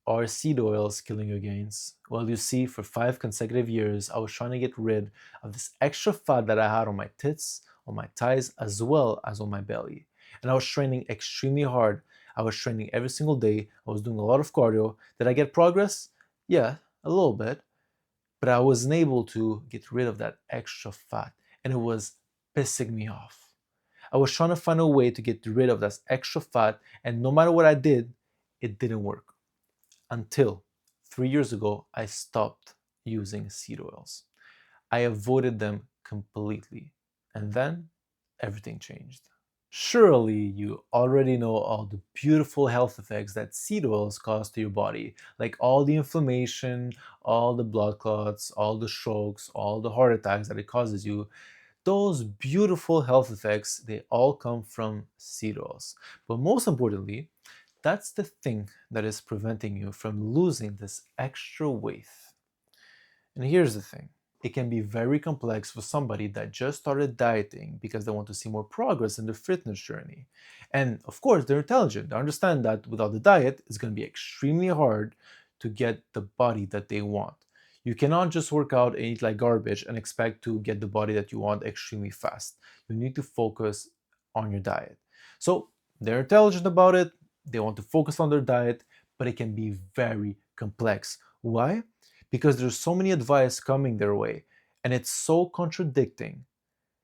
Are seed oils killing your gains? Well, you see, for 5 consecutive years, I was trying to get rid of this extra fat that I had on my tits, on my thighs, as well as on my belly. And I was training extremely hard. I was training every single day. I was doing a lot of cardio. Did I get progress? Yeah, a little bit. But I wasn't able to get rid of that extra fat. And it was pissing me off. I was trying to find a way to get rid of that extra fat. And no matter what I did, it didn't work until 3 years ago, I stopped using seed oils. I avoided them completely. And then everything changed. Surely you already know all the beautiful health effects that seed oils cause to your body, like all the inflammation, all the blood clots, all the strokes, all the heart attacks that it causes you. Those beautiful health effects, they all come from seed oils. But most importantly, that's the thing that is preventing you from losing this extra weight. And here's the thing. It can be very complex for somebody that just started dieting because they want to see more progress in their fitness journey. And of course, they're intelligent. They understand that without the diet, it's going to be extremely hard to get the body that they want. You cannot just work out and eat like garbage and expect to get the body that you want extremely fast. You need to focus on your diet. So they're intelligent about it. They want to focus on their diet, but it can be very complex. Why? Because there's so many advice coming their way and it's so contradicting.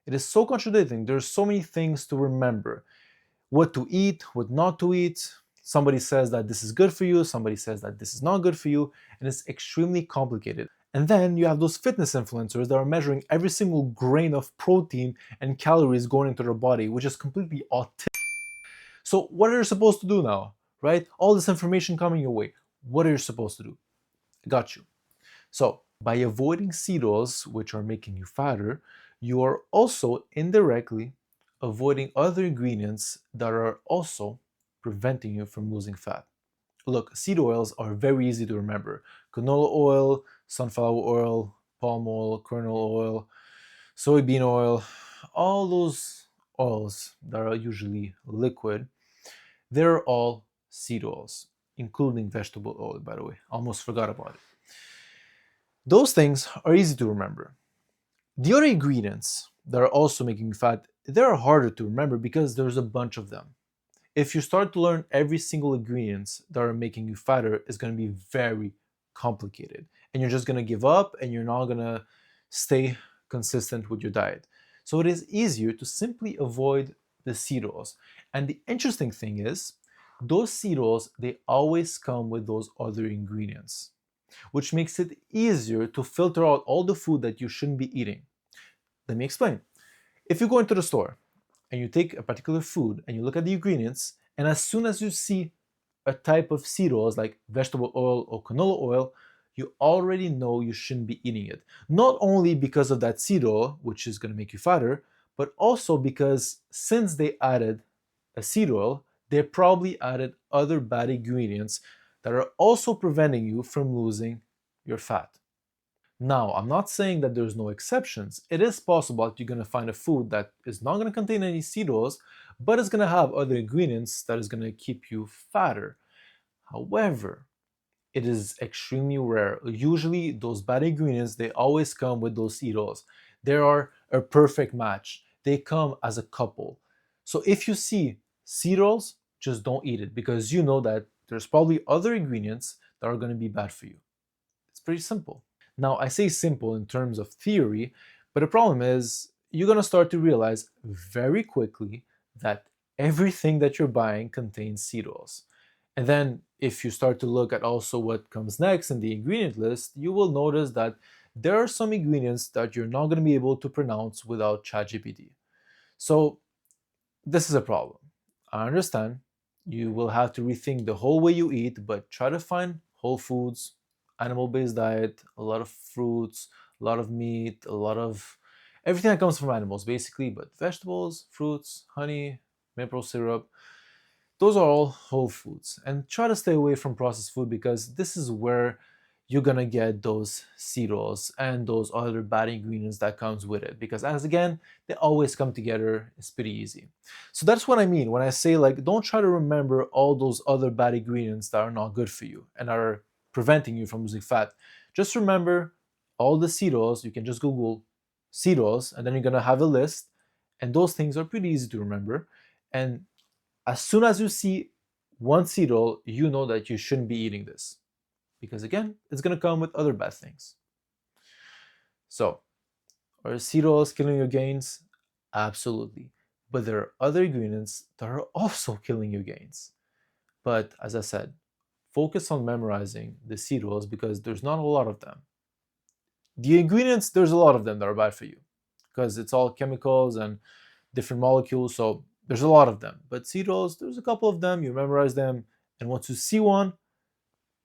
It is so contradicting. There's so many things to remember. What to eat, what not to eat. Somebody says that this is good for you, somebody says that this is not good for you, and it's extremely complicated. And then you have those fitness influencers that are measuring every single grain of protein and calories going into their body, which is completely autistic. So what are you supposed to do now? Right? All this information coming your way. What are you supposed to do? Got you. So, by avoiding seed oils, which are making you fatter, you are also indirectly avoiding other ingredients that are also preventing you from losing fat. Look, seed oils are very easy to remember: canola oil, sunflower oil, palm oil, kernel oil, soybean oil, all those oils that are usually liquid, they're all seed oils, including vegetable oil, by the way. Almost forgot about it. Those things are easy to remember. The other ingredients that are also making you fat, they're harder to remember because there's a bunch of them. If you start to learn every single ingredients that are making you fatter, it's going to be very complicated. And you're just going to give up and you're not going to stay consistent with your diet. So it is easier to simply avoid the seed oils. And the interesting thing is, those seed oils, they always come with those other ingredients, which makes it easier to filter out all the food that you shouldn't be eating. Let me explain. If you go into the store and you take a particular food and you look at the ingredients, and as soon as you see a type of seed oils like vegetable oil or canola oil, you already know you shouldn't be eating it. Not only because of that seed oil, which is going to make you fatter, but also because since they added a seed oil, they probably added other bad ingredients that are also preventing you from losing your fat. Now, I'm not saying that there's no exceptions. It is possible that you're going to find a food that is not going to contain any seed oils, but it's going to have other ingredients that is going to keep you fatter. However, it is extremely rare. Usually, those bad ingredients, they always come with those seed oils. They are a perfect match. They come as a couple. So if you see seed oils, just don't eat it because you know that there's probably other ingredients that are going to be bad for you. It's pretty simple. Now, I say simple in terms of theory, but the problem is you're going to start to realize very quickly that everything that you're buying contains seed oils. And then if you start to look at also what comes next in the ingredient list, you will notice that there are some ingredients that you're not going to be able to pronounce without ChatGPT. So this is a problem. I understand you will have to rethink the whole way you eat, but try to find whole foods, animal-based diet, a lot of fruits, a lot of meat, a lot of everything that comes from animals basically, but vegetables, fruits, honey, maple syrup, those are all whole foods. And try to stay away from processed food because this is where you're gonna get those seed oils and those other bad ingredients that comes with it, because as again, they always come together. It's pretty easy. So that's what I mean when I say, like, don't try to remember all those other bad ingredients that are not good for you and are preventing you from losing fat. Just remember all the seed oils. You can just Google seed oils, and then you're gonna have a list, and those things are pretty easy to remember. And as soon as you see one seed oil, you know that you shouldn't be eating this, because again, it's going to come with other bad things. So, are seed oils killing your gains? Absolutely. But there are other ingredients that are also killing your gains. But as I said, focus on memorizing the seed oils because there's not a lot of them. The ingredients, there's a lot of them that are bad for you because it's all chemicals and different molecules, so there's a lot of them. But seed oils, there's a couple of them, you memorize them, and once you see one,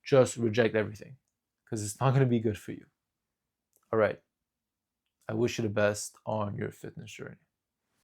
just reject everything because it's not going to be good for you. All right. I wish you the best on your fitness journey.